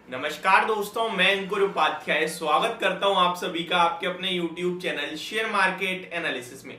नमस्कार दोस्तों, मैं अंकुर उपाध्याय स्वागत करता हूं आप सभी का आपके अपने YouTube channel share market analysis में।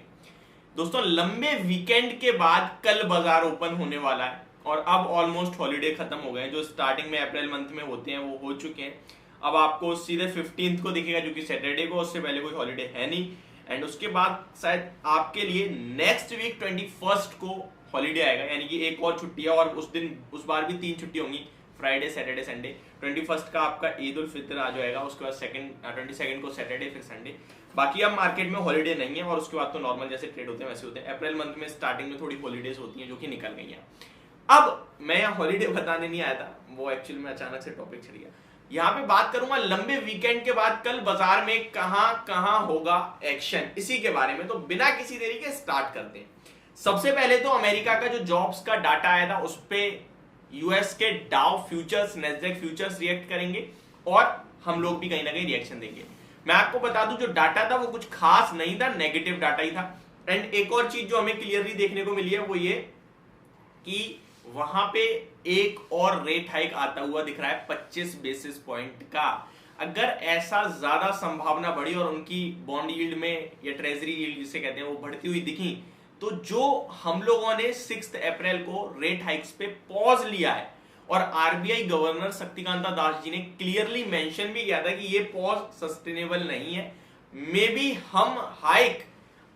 दोस्तों, लंबे वीकेंड के बाद कल बाजार ओपन होने वाला है और अब ऑलमोस्ट हॉलीडे खत्म हो गए हैं। जो स्टार्टिंग में अप्रैल मंथ में होते हैं वो हो चुके हैं। अब आपको सीधे 15 को दिखेगा जो कि सैटरडे को, उससे पहले कोई हॉलीडे है नहीं। एंड उसके बाद शायद आपके लिए नेक्स्ट वीक 21 को हॉलीडे आएगा, यानी कि एक और छुट्टी है। और उस दिन उस बार भी 3 छुट्टी होंगी, फ्राइडे सैटरडे संडे। 21 का आपका ईद उल फितर आ जाएगा, उसके बाद 22 को सैटरडे, फिर संडे। बाकी अब मार्केट में हॉलीडे नहीं है और उसके बाद तो नॉर्मल जैसे ट्रेड होते हैं वैसे होते हैं। अप्रैल मंथ में स्टार्टिंग में थोड़ी हॉलीडेज होती हैं जो कि निकल गई हैं। अब मैं यहाँ हॉलीडे बताने नहीं आया था, वो एक्चुअली में अचानक से टॉपिक छिड़ गया। यहाँ पे बात करूंगा लंबे वीकेंड के बाद कल बाजार में कहां कहां होगा एक्शन, इसी के बारे में। तो बिना किसी देरी के स्टार्ट करते हैं। सबसे पहले तो अमेरिका का जो जॉब्स का डाटा आया था उस पर यूएस के Dow futures, Nasdaq futures react करेंगे और हम लोग भी कहीं ना कहीं रिएक्शन देंगे। मैं आपको बता दूं, जो डाटा था वो कुछ खास नहीं था, नेगेटिव डाटा ही था। एंड एक और चीज जो हमें क्लियरली देखने को मिली है वो ये कि वहां पे एक और रेट हाइक आता हुआ दिख रहा है 25 बेसिस पॉइंट का। अगर ऐसा ज्यादा संभावना बढ़ी और उनकी बॉन्ड यील्ड में या ट्रेजरी यील्ड जिसे कहते हैं वो बढ़ती हुई दिखी, तो जो हम लोगों ने 6 अप्रैल को रेट हाइक्स पे पॉज लिया है और आरबीआई गवर्नर शक्तिकांता दास जी ने क्लियरली मेंशन भी किया था कि ये पॉज सस्टेनेबल नहीं है। मे बी हम हाइक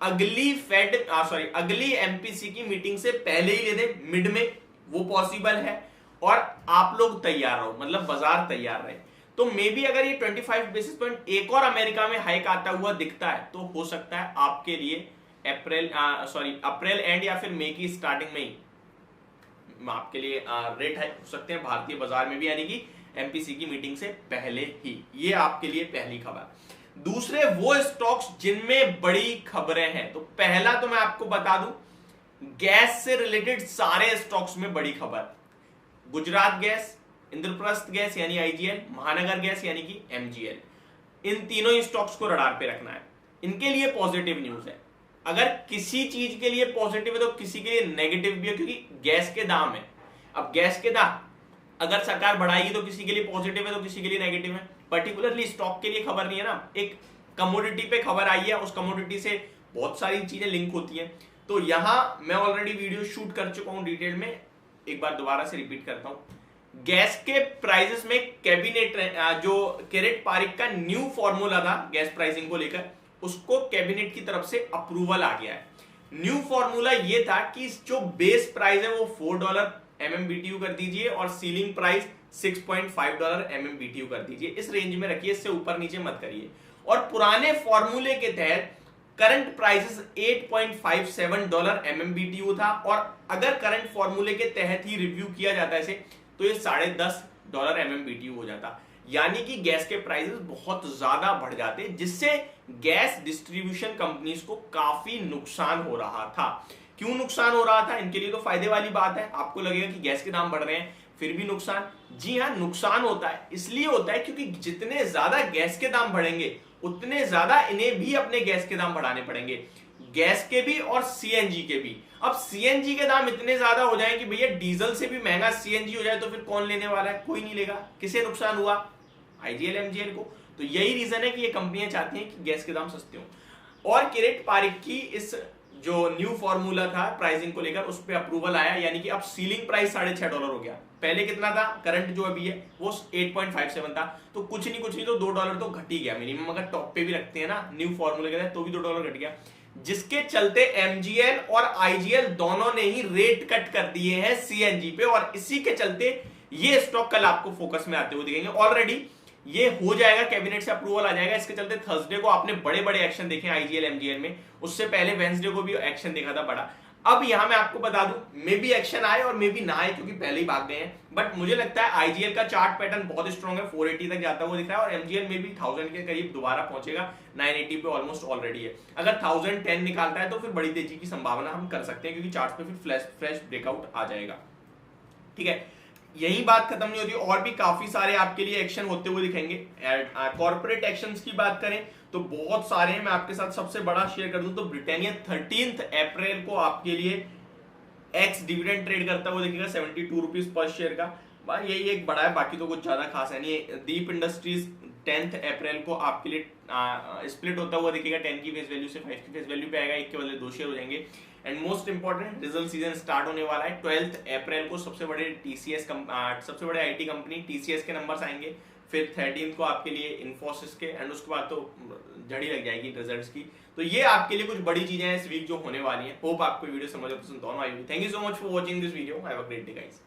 अगली एमपीसी की मीटिंग से पहले ही ले दें, मिड में, वो पॉसिबल है। और आप लोग तैयार रहो, मतलब बाजार तैयार रहे। तो मे बी अगर ये 25 बेसिस पॉइंट एक और अमेरिका में हाइक आता हुआ दिखता है तो हो सकता है आपके लिए अप्रैल एंड या फिर मई की स्टार्टिंग में ही आपके लिए रेट हाइक हो सकते हैं भारतीय बाजार में भी, यानी कि एमपीसी की मीटिंग से पहले ही। ये आपके लिए पहली खबर। दूसरे वो स्टॉक्स जिनमें बड़ी खबरें हैं, तो पहला तो मैं आपको बता दूं, गैस से रिलेटेड सारे स्टॉक्स में बड़ी खबर। गुजरात गैस, इंद्रप्रस्थ गैस यानी आईजीएल, महानगर गैस यानी कि एमजीएल, इन तीनों ही स्टॉक्स को रडार पे रखना है। इनके लिए पॉजिटिव न्यूज है। अगर किसी चीज के लिए पॉजिटिव है तो किसी के लिए नेगेटिव भी है, क्योंकि गैस के दाम है। अब गैस के दाम अगर सरकार बढ़ाएगी तो किसी के लिए पॉजिटिव है तो किसी के लिए नेगेटिव है। पर्टिकुलरली स्टॉक के लिए खबर नहीं है ना, एक कमोडिटी पे खबर आई है, उस कमोडिटी से बहुत सारी चीजें लिंक होती हैं। तो यहां मैं ऑलरेडी वीडियो शूट कर चुका हूं डिटेल में, एक बार दोबारा से रिपीट करता हूं। गैस के प्राइसेस में कैबिनेट जो किरीट पारिक का न्यू फॉर्मूला था गैस प्राइसिंग को लेकर, उसको कैबिनेट की तरफ से अप्रूवल आ गया है। न्यू फॉर्मूला ये था कि जो बेस प्राइस है वो $4 MMBTU कर दीजिए और सीलिंग प्राइस $6.5 MMBTU कर दीजिए। इस रेंज में रखिए, इससे ऊपर नीचे मत करिए। और पुराने फॉर्मूले के तहत करंट प्राइसेस $8.57 MMBTU था, और अगर करंट फॉर्मूले के तहत ही रिव्यू किया जाता है इसे, तो ये $10.5 MMBTU हो जाता। यानी कि गैस के प्राइसेस बहुत ज्यादा बढ़ जाते, जिससे गैस डिस्ट्रीब्यूशन कंपनीज को काफी नुकसान हो रहा था। क्यों नुकसान हो रहा था? इनके लिए तो फायदे वाली बात है। आपको लगेगा कि गैस के दाम बढ़ रहे हैं फिर भी नुकसान। जी हाँ, नुकसान होता है, इसलिए होता है क्योंकि जितने ज्यादा गैस के दाम बढ़ेंगे उतने ज्यादा इन्हें भी अपने गैस के दाम बढ़ाने पड़ेंगे, गैस के भी और सीएनजी के भी। अब सीएनजी के दाम इतने ज्यादा हो जाए कि भैया डीजल से भी महंगा सीएनजी हो जाए तो फिर कौन लेने वाला है? कोई नहीं लेगा। किसे नुकसान हुआ? आईजीएल एमजीएल को। तो यही रीजन है कि ये कंपनियां चाहती हैं कि गैस के दाम सस्ते हों। और किरीट पारिक की इस जो न्यू फॉर्मूला था प्राइसिंग को लेकर, उस पर अप्रूवल आया, यानी कि अब सीलिंग प्राइस $6.5 हो गया। पहले कितना था? करंट जो अभी है वो 8.57 था, तो कुछ नहीं तो $2 तो घट ही गया मिनिमम। अगर टॉप पे भी रखते हैं ना न्यू फॉर्मूले के तहत तो भी $2 घट गया, जिसके चलते एमजीएल और आईजीएल दोनों ने ही रेट कट कर दिए हैं सीएनजी पे, और इसी के चलते ये स्टॉक कल आपको फोकस में आते हुए दिखेंगे। ऑलरेडी ये हो जाएगा, कैबिनेट से अप्रूवल आ जाएगा। इसके चलते थर्सडे को आपने बड़े बड़े एक्शन देखे आईजीएल एमजीएल में, उससे पहले वेंसडे को भी एक्शन देखा था बड़ा। अब यहां मैं आपको बता दूं, मे बी एक्शन आए और मे बी ना आए, क्योंकि पहले ही भाग गए हैं। बट मुझे लगता है आईजीएल का चार्ट पैटर्न बहुत स्ट्रॉन्ग है, 480 तक जाता हुआ दिख रहा है, और एमजीएल में भी 1000 के करीब दोबारा पहुंचेगा, 980 पे ऑलमोस्ट ऑलरेडी है। अगर 1010 निकालता है तो फिर बड़ी तेजी की संभावना हम कर सकते हैं, क्योंकि चार्ट पे फिर फ्रेश ब्रेकआउट आ जाएगा। ठीक है, यही बात खत्म नहीं होती, और भी काफी सारे आपके लिए एक्शन होते हुए दिखेंगे। कॉर्पोरेट एक्शंस की बात करें तो बहुत सारे हैं, मैं आपके साथ सबसे बड़ा शेयर कर दूं तो ब्रिटानिया 13 अप्रैल को आपके लिए एक्स डिविडेंड ट्रेड करता हुआ दिखेगा, ₹72 पर शेयर का। भाई यही एक बड़ा है, बाकी तो कुछ ज्यादा खास है नहीं। दीप इंडस्ट्रीज 10 अप्रैल को आपके लिए स्प्लिट होता हुआ दिखेगा। 10 की फेस वैल्यू से 5 की फेस वैल्यू पे आएगा, एक के बदले 2 शेयर हो जाएंगे। And most important, result season start होने वाला है 12 अप्रैल को। सबसे बड़े आईटी कंपनी टीसीएस के नंबर्स आएंगे, फिर 13 को आपके लिए इन्फोसिस के, एंड उसके बाद तो झड़ी लग जाएगी रिजल्ट्स की। तो ये आपके लिए कुछ बड़ी चीजें हैं इस वीक जो होने वाली हैं। होप आपको वीडियो समझ और पसंद दोनों आई होगी। Thank you so much for watching this video. Have a great day guys.